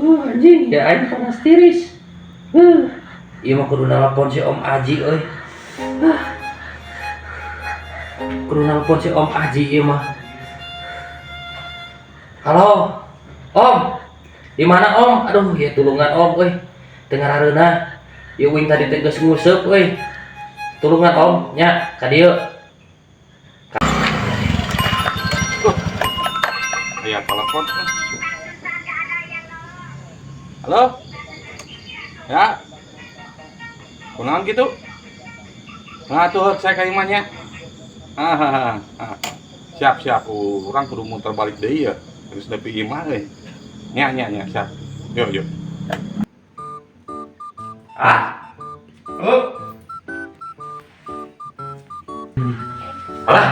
Anjing, ya aing panas tiris. Ieu mah kudu nelpon si Om Aji euy. Kudu nelpon si Om Aji ieu mah. Halo. Om. Di mana Om? Aduh, ya tulungan Om euy. Teu ngarareuna. Ieu wing tadi teh geus nguseup euy. Tulungan Om nya ka dieu. Aya telepon. Halo? Ya? Kunaon gitu? Nah tuh saya ke imahnya. Siap. Orang kudu muter balik deui ya. Terus nepi imah euy. Nya, siap. Yuk. Alah.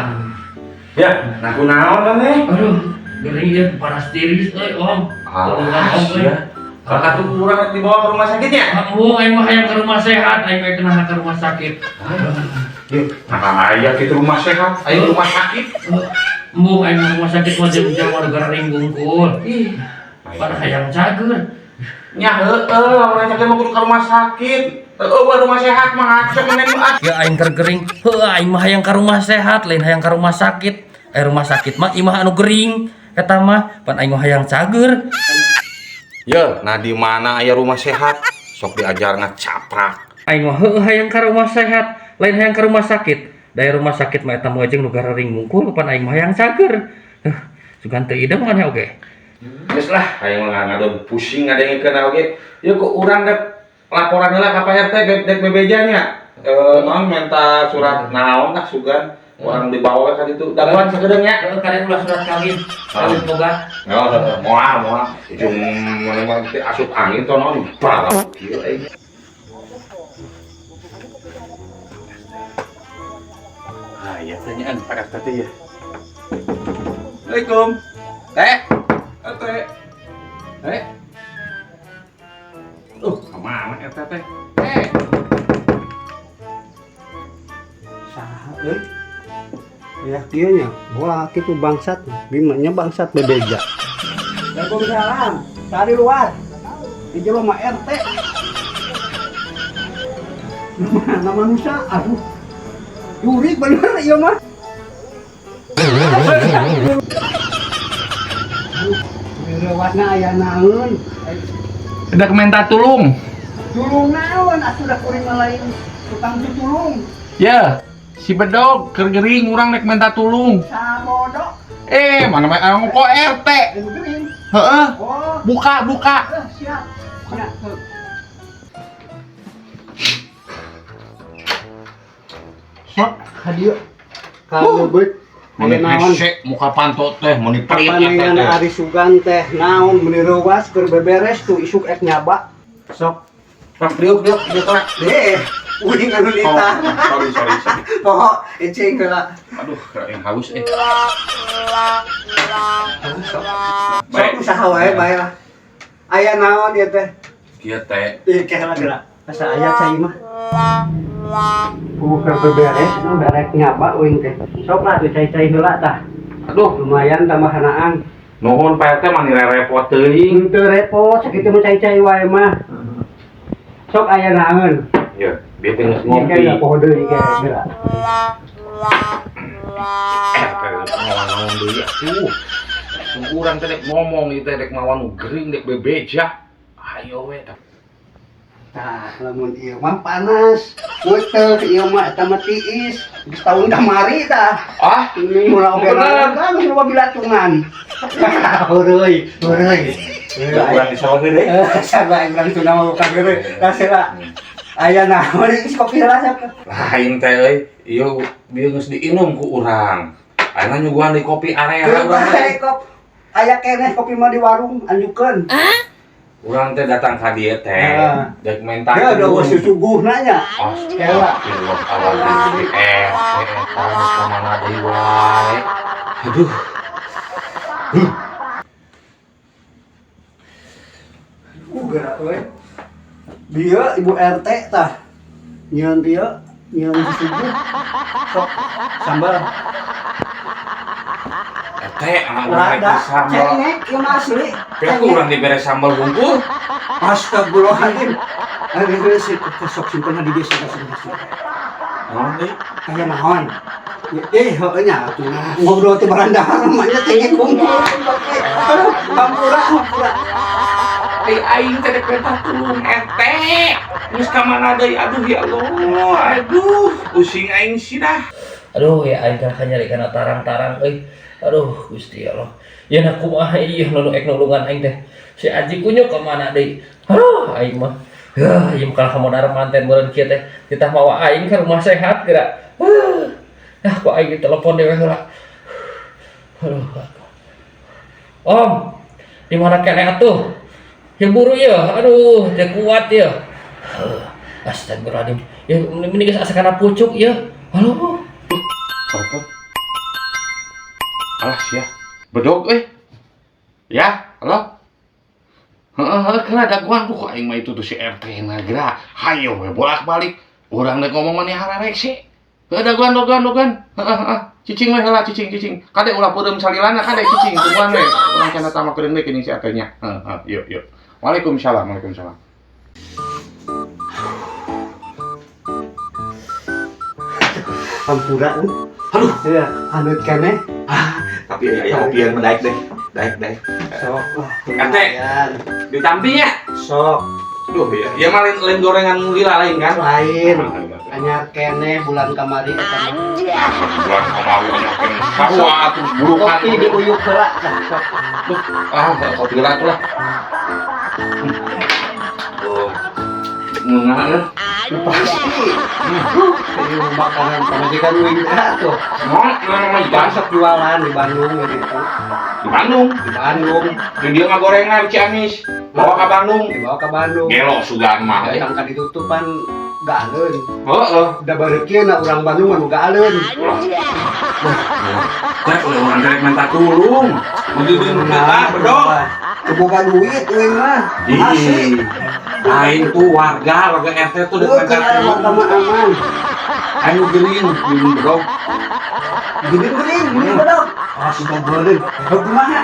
Ya, nah kunaon kan nih? Aduh, geuning ieu panas tiris euy Om. Tulungan Om euy. Kakak tuh kurang dibawa ke rumah sakitnya? Aing mah hayang ke rumah sehat, aing mah kena ke rumah sakit. Yuk, nah aya kitu rumah sehat, ayo rumah sakit. Embung aing mah rumah sakit mah jeung warga ring bungkul. Pada hayang cager. Nya heueuh, lamun sakit mah kudu ka rumah sakit. Rumah sehat mah acak menen mah. Ya aing gering. Heuh aing mah hayang ka rumah sehat, lain hayang ka rumah sakit. Rumah sakit mah imah anu gering. Eta mah pan aing mah hayang cager. Ya, nah di mana aya rumah sehat? Sok diajar ngacaprak. Aing mah heueuh hayang ka rumah sehat, lain hayang ka rumah sakit. Dari rumah sakit mah eta mah jeung nu ring bungkul pan aing mah hayang cager. Sugan teu ideng maneh oge. Geus lah, aing mah ngadon pusing ngadengkeun oge. Ieu ku urang dek laporan heula ka Pak RT dek bebeja nya. Naon minta surat naon tah sugan. Orang dibawa ka ditu. Daguan sakedeung nya. Kalian ulah surat kawin. Kawin boga. Moal. Ujung mana mah teh asup angin to naon parah. Kieu aing. Ya tanyaan Pak RT teh ya. Assalamualaikum. Teh. Teh. Kemana RT teh? Saha euy? Ya kieu nya, wah kitu bangsat, bimanya bangsat bebeja. Waalaikumsalam. Tadi luar. Di jero mah RT. Mana manusia? Aduh. Jurik bener ieu mah. Lewatna aya naon? Hendak minta tulung. Tulung naon? Atuh da kuring lain tukang tulung. Ya, si bedog kergering urang rek minta tulung. Sabodok. Mana mah kok RT? Gering. Heeh. Oh, Buka. siap. Ya, sok hadieu. Kalebet. Meni hese muka pantot teh, meni perit Paningan Ari Sugan teh naon meni reuwas keur beberes tuh isuk ek nyaba. Sok. Pak diuk kelak. Uing anu nita. Sorry. Poho ecing heula. Aduh, yang haus Sok usaha wae bae lah. Aya naon ieu teh? Kieu teh. Ieu keh lah geura. Asa aya cai mah. Keur beberes nu berek nyaba uing teh. Sok lah tuh cai-cai heula tah. Aduh, Lumayan tambah hanaang. nuhun Pak RT mah repot teuing. Teu repot sakitu mah cai-cai wae mah. Sok aya naon? Ya, bieu teh geus Ngopi ngopi. ka poho deui ge geura. Ngomong deui atuh. Urang teh dek ngomong ieu teh dek mawan gering dek bebeja. Ayo we tah. Tah, lamun ieu mah panas. Weuteul ieu mah eta mah tiis. Geus taun kamari tah. Ah, Ini ulah oge bener. kan geus loba bilatungan. Heureui. urang disawageun deui. Sabar urang tuna mau ka geureuy. Kasela. Aya naon geus kopi heula sak. Lain teh euy, ieu bieu geus diinum ku urang. Ayeuna nyuguhan di kopi area urang Bae teh. kop. Aya keneh kopi mah di warung anjukeun. Urang teh datang ka dieu teh, dek minta Ya udah geus suguhna nya. Kela. Astagfirullahaladzim, eta kemana deui wae. Aduh. Geura we. Dia ibu RT tah. Nyieun dia, nyieun susuguh. Sok sambal. Teh, urang Ada sambal. cengek yang asli. Kayak urang dibere sambal bungkul. Astagfirullahaladzim. Aduh, sih kesok simpen di desa kasih. Naon deui? Kayak naon? Heunya atuh ngobrol teh barandahan namanya cengek kumpul. Aduh, hampura. Aing teh peta tulung ente. Geus ka mana deui? Aduh ya Allah. Aduh, pusing aing sih dah. Aduh ya aing kan nyari kana tarang-tarang euy. Aduh Gusti Allah. Ya na kumaha ieu nu ek nulungan aing teh. Si Aji kunyuk ka mana deui? Aduh aing mah. Ya, ieu kalah modar manten meureun kieu teh. Kita mawa aing ka rumah sehat geura. Kok aing telepon dewe heula. Aduh. Om, di mana kene atuh? Ya buru ya. Aduh, teu kuat ya. Astagfirullahaladzim. Ya mending geus asa kana pucuk ya. Halo. Telepon. Alah sia. Bedog Ya, halo. Kena daguan ku aing mah itu tuh si RT na geura. Hayo we bolak-balik. Urang rek ngomong mani hararek sih. Daguan. Cicing we heula cicing. Kade ulah peureum salilana kade cicing tungguan we. Urang cenah tamakeun we geuning si RT nya. Yuk. Waalaikumsalam. Hampura. Aduh, Ya, anut kene. tapi ya opian mendaik deh. Daik. Sok lah. Ate. Ditampinya. Sok Duh ya. Ya mah lain gorengan lila lain kan? lain. Hanya kene bulan kamari eta. Bulan kemarin nyokin sarua atuh burukan. Kopi diuyuk heula. Sok. Kopi gerak lah. Mengalah. Pasti. Ini makanan pamajikan uing tuh. Mah Bangsat jualan di Bandung gitu. di Bandung. Di Bandung. Yang dia mah gorengan Ciamis. Bawa ke Bandung. Dibawa ke Bandung. Gelo sugan mah. Yang kan ditutupan galeun. Heeh. Udah bareukieun na urang Bandung mah nu galeun. Teh udah orang direk minta tulung. Mendidin minta bedog. Keboga duit uing mah. Asli. Lain tuh warga RT tuh Lu kan ada warga mah aman. Ayo gelin bedog. Gini bedog. Sudah boleh. Kumaha?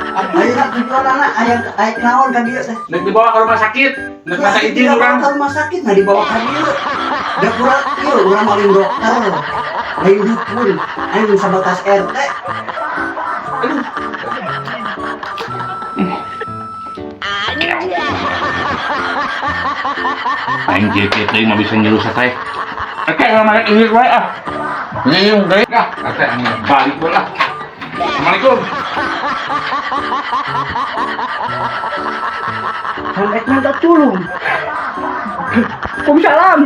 Ayo nak jualan aya naon ka dieu teh. Nek dibawa ke rumah sakit, nek masa izin orang. Ke rumah sakit nah dibawa ka dieu. Da kurang ieu urang maling dokter. Lain dukun, ayo sabatas RT. Aing JKT mah bisa nyuruh sateh. Oke, ngomongin ini wae ah. Ini udah ya. Ate anu balik bola. Assalamualaikum. Handek minta tulung. Waalaikumsalam.